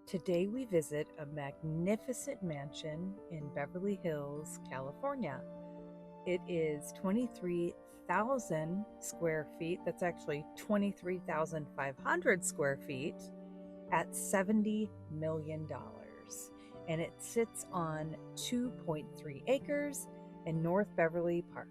Today we visit a magnificent mansion in Beverly Hills, California. It is 23,000 square feet. That's actually 23,500 square feet at $70 million. And it sits on 2.3 acres in North Beverly Park.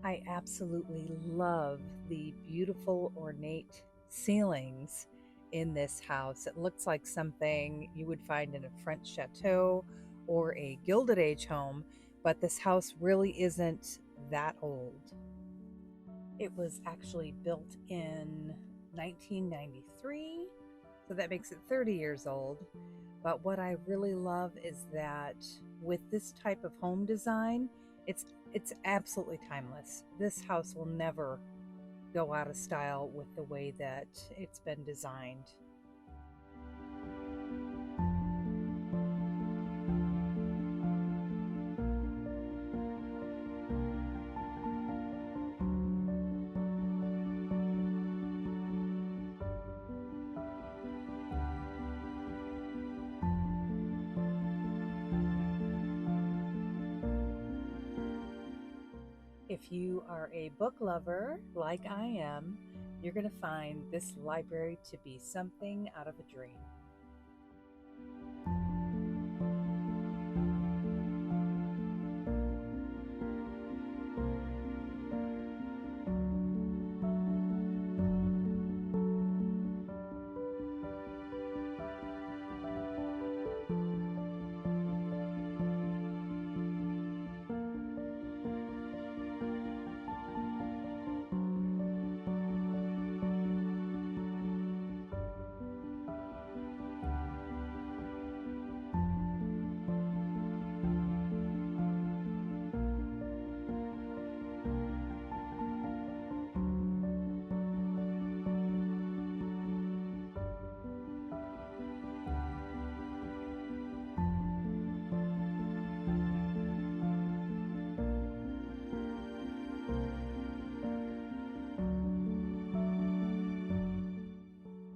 I absolutely love the beautiful ornate ceilings in this house. It looks like something you would find in a French chateau or a Gilded Age home, but this house really isn't that old. It was actually built in 1993, so that makes it 30 years old. But what I really love is that with this type of home design, it's absolutely timeless. This house will never go out of style with the way that it's been designed. If you are a book lover like I am, you're going to find this library to be something out of a dream.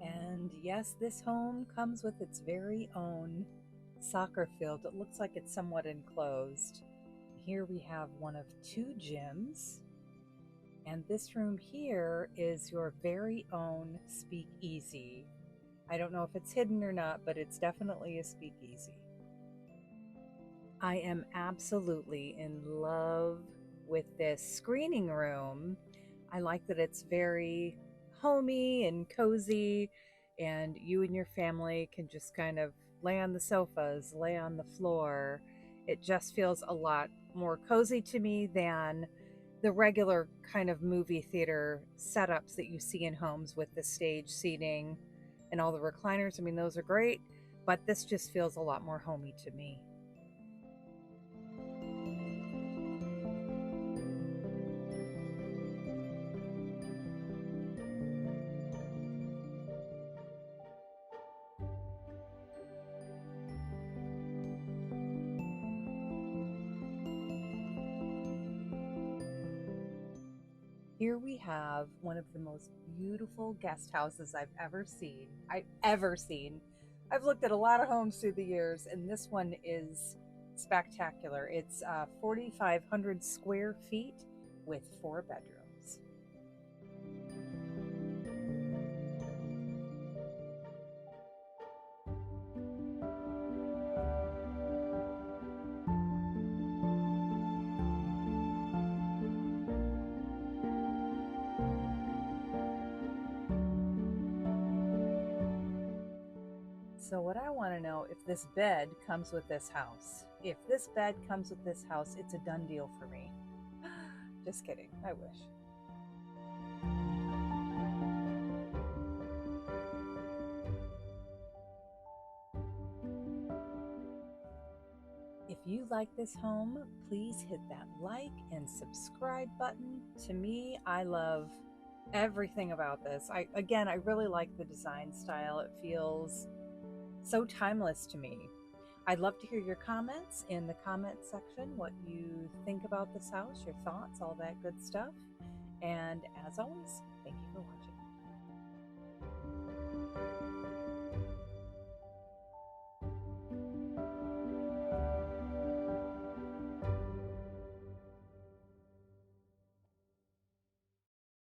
And yes, this home comes with its very own soccer field. It looks like it's somewhat enclosed. Here we have one of two gyms, and this room here is your very own speakeasy. I don't know if it's hidden or not, but it's definitely a speakeasy. I am absolutely in love with this screening room. I like that it's very homey and cozy, and you and your family can just kind of lay on the sofas, lay on the floor. It just feels a lot more cozy to me than the regular kind of movie theater setups that you see in homes with the stage seating and all the recliners. I mean, those are great, but this just feels a lot more homey to me. Here we have one of the most beautiful guest houses I've ever seen. I've looked at a lot of homes through the years, and this one is spectacular. It's 4,500 square feet with 4 bedrooms. So what I want to know, if this bed comes with this house. If this bed comes with this house, it's a done deal for me. Just kidding. I wish. If you like this home, please hit that like and subscribe button. To me, I love everything about this. I really like the design style. It feels so timeless to me. I'd love to hear your comments in the comment section, what you think about this house, your thoughts, all that good stuff. And as always, thank you for watching.